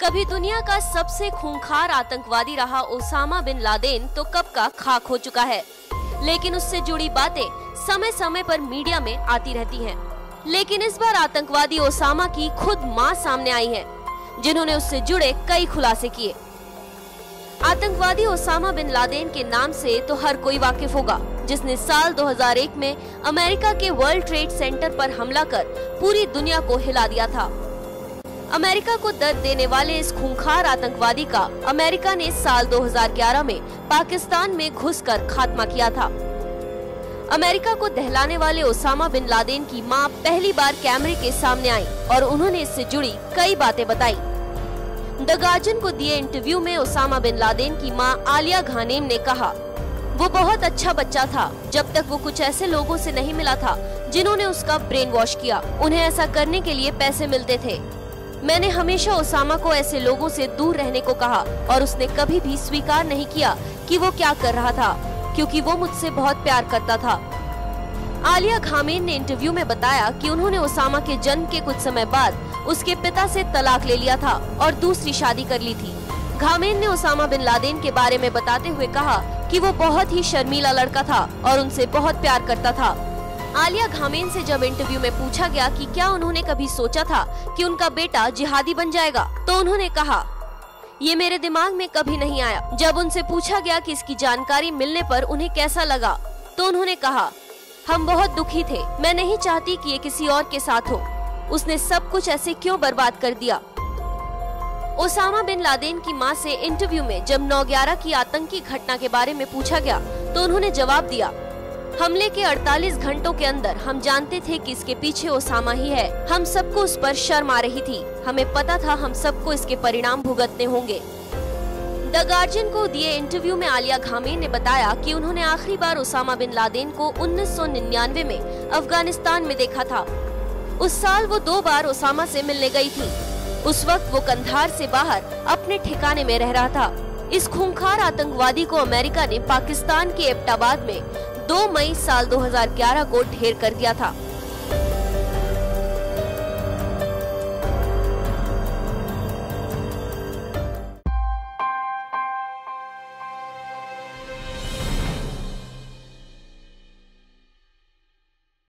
कभी दुनिया का सबसे खूंखार आतंकवादी रहा ओसामा बिन लादेन तो कब का खाक हो चुका है, लेकिन उससे जुड़ी बातें समय समय पर मीडिया में आती रहती हैं। लेकिन इस बार आतंकवादी ओसामा की खुद मां सामने आई है, जिन्होंने उससे जुड़े कई खुलासे किए। आतंकवादी ओसामा बिन लादेन के नाम से तो हर कोई वाकिफ होगा, जिसने साल 2001 में अमेरिका के वर्ल्ड ट्रेड सेंटर पर हमला कर पूरी दुनिया को हिला दिया था। अमेरिका को दर्द देने वाले इस खूंखार आतंकवादी का अमेरिका ने साल 2011 में पाकिस्तान में घुसकर खात्मा किया था। अमेरिका को दहलाने वाले ओसामा बिन लादेन की मां पहली बार कैमरे के सामने आई और उन्होंने इससे जुड़ी कई बातें बताई। द गार्जियन को दिए इंटरव्यू में ओसामा बिन लादेन की मां आलिया घानेम ने कहा, वो बहुत अच्छा बच्चा था जब तक वो कुछ ऐसे लोगों से नहीं मिला था जिन्होंने उसका ब्रेन वॉश किया। उन्हें ऐसा करने के लिए पैसे मिलते थे। मैंने हमेशा ओसामा को ऐसे लोगों से दूर रहने को कहा और उसने कभी भी स्वीकार नहीं किया कि वो क्या कर रहा था, क्योंकि वो मुझसे बहुत प्यार करता था। आलिया घानेम ने इंटरव्यू में बताया कि उन्होंने ओसामा के जन्म के कुछ समय बाद उसके पिता से तलाक ले लिया था और दूसरी शादी कर ली थी। घानेम ने ओसामा बिन लादेन के बारे में बताते हुए कहा कि वो बहुत ही शर्मीला लड़का था और उनसे बहुत प्यार करता था। आलिया घानेम से जब इंटरव्यू में पूछा गया कि क्या उन्होंने कभी सोचा था कि उनका बेटा जिहादी बन जाएगा, तो उन्होंने कहा, ये मेरे दिमाग में कभी नहीं आया। जब उनसे पूछा गया कि इसकी जानकारी मिलने पर उन्हें कैसा लगा, तो उन्होंने कहा, हम बहुत दुखी थे। मैं नहीं चाहती कि ये किसी और के साथ हो। उसने सब कुछ ऐसे क्यों बर्बाद कर दिया। ओसामा बिन लादेन की मां से इंटरव्यू में जब 9/11 की आतंकी घटना के बारे में पूछा गया, तो उन्होंने जवाब दिया, हमले के 48 घंटों के अंदर हम जानते थे कि इसके पीछे ओसामा ही है। हम सबको उस पर शर्म आ रही थी। हमें पता था हम सबको इसके परिणाम भुगतने होंगे। द गार्जियन को दिए इंटरव्यू में आलिया घानेम ने बताया कि उन्होंने आखिरी बार ओसामा बिन लादेन को 1999 में अफगानिस्तान में देखा था। उस साल वो 2 बार ओसामा से मिलने गई थी। उस वक्त वो कंधार से बाहर अपने ठिकाने में रह रहा था। इस खूंखार आतंकवादी को अमेरिका ने पाकिस्तान के एबटाबाद में 2 मई साल 2011 को ढेर कर दिया था।